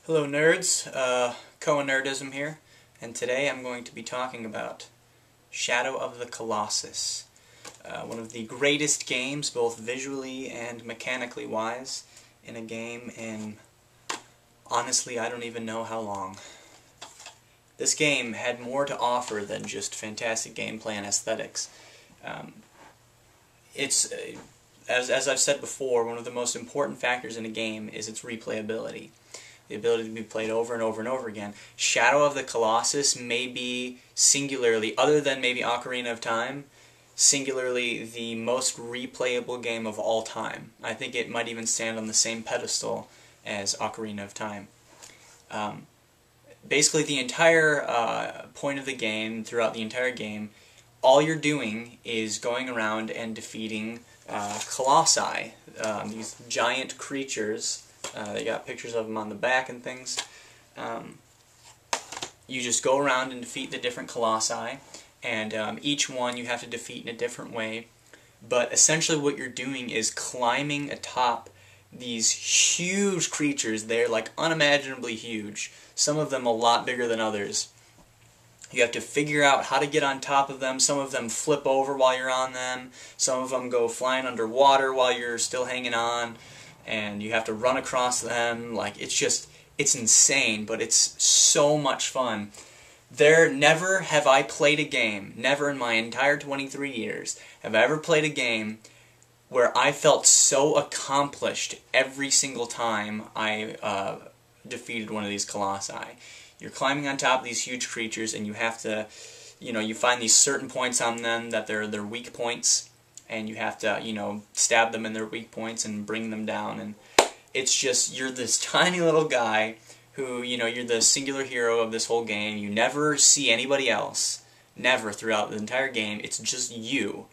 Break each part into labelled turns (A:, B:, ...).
A: Hello nerds, cohenerdism here, and today I'm going to be talking about Shadow of the Colossus, one of the greatest games, both visually and mechanically wise, in a game in, honestly, I don't even know how long. This game had more to offer than just fantastic gameplay and aesthetics. As I've said before, one of the most important factors in a game is its replayability. The ability to be played over and over and over again. Shadow of the Colossus may be singularly, other than maybe Ocarina of Time, singularly the most replayable game of all time. I think it might even stand on the same pedestal as Ocarina of Time. Basically, the entire point of the game, throughout the entire game, all you're doing is going around and defeating colossi, these giant creatures. They got pictures of them on the back and things. You just go around and defeat the different colossi, and each one you have to defeat in a different way. But essentially what you're doing is climbing atop these huge creatures. They're like unimaginably huge, some of them a lot bigger than others. You have to figure out how to get on top of them. Some of them flip over while you're on them. Some of them go flying underwater while you're still hanging on. And you have to run across them. Like, it's insane, but it's so much fun. Never have I played a game, never in my entire 23 years, have I ever played a game where I felt so accomplished every single time I defeated one of these colossi. You're climbing on top of these huge creatures, and you have to, you find these certain points on them that they're weak points, and you have to, stab them in their weak points and bring them down. And it's just, you're this tiny little guy who, you're the singular hero of this whole game. You never see anybody else, never throughout the entire game. It's just you,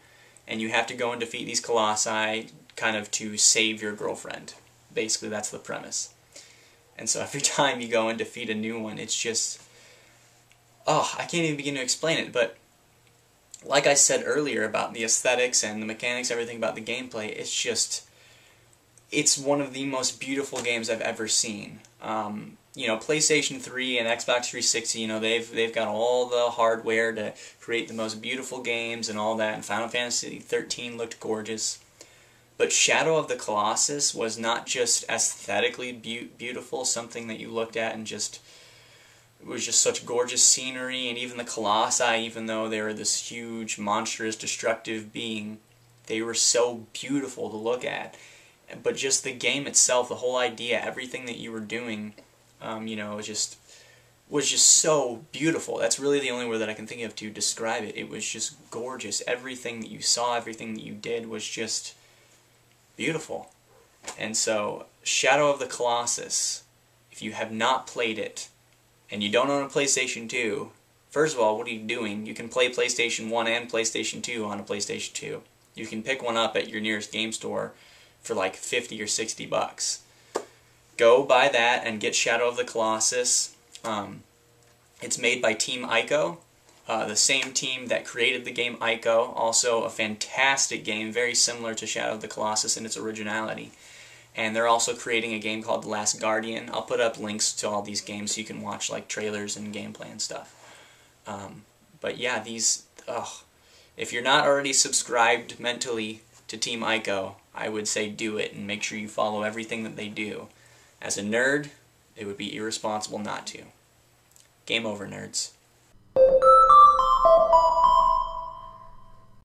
A: and you have to go and defeat these colossi kind of to save your girlfriend. Basically, that's the premise. And so every time you go and defeat a new one, it's just, I can't even begin to explain it, but like I said earlier about the aesthetics and the mechanics, everything about the gameplay, it's one of the most beautiful games I've ever seen. PlayStation 3 and Xbox 360, they've got all the hardware to create the most beautiful games and all that, and Final Fantasy 13 looked gorgeous. But Shadow of the Colossus was not just aesthetically beautiful, something that you looked at and it was just such gorgeous scenery, and even the colossi, even though they were this huge, monstrous, destructive being, they were so beautiful to look at. But just the game itself, the whole idea, everything that you were doing, was just so beautiful. That's really the only word that I can think of to describe it. It was just gorgeous. Everything that you saw, everything that you did was just beautiful. And so, Shadow of the Colossus, if you have not played it, and you don't own a PlayStation 2, first of all, what are you doing? You can play PlayStation 1 and PlayStation 2 on a PlayStation 2. You can pick one up at your nearest game store for like 50 or 60 bucks. Go buy that and get Shadow of the Colossus. It's made by Team Ico, the same team that created the game Ico. Also a fantastic game, very similar to Shadow of the Colossus in its originality. And they're also creating a game called The Last Guardian. I'll put up links to all these games so you can watch like trailers and gameplay and stuff. But yeah, if you're not already subscribed mentally to Team Ico, I would say do it and make sure you follow everything that they do. As a nerd, it would be irresponsible not to. Game over, nerds.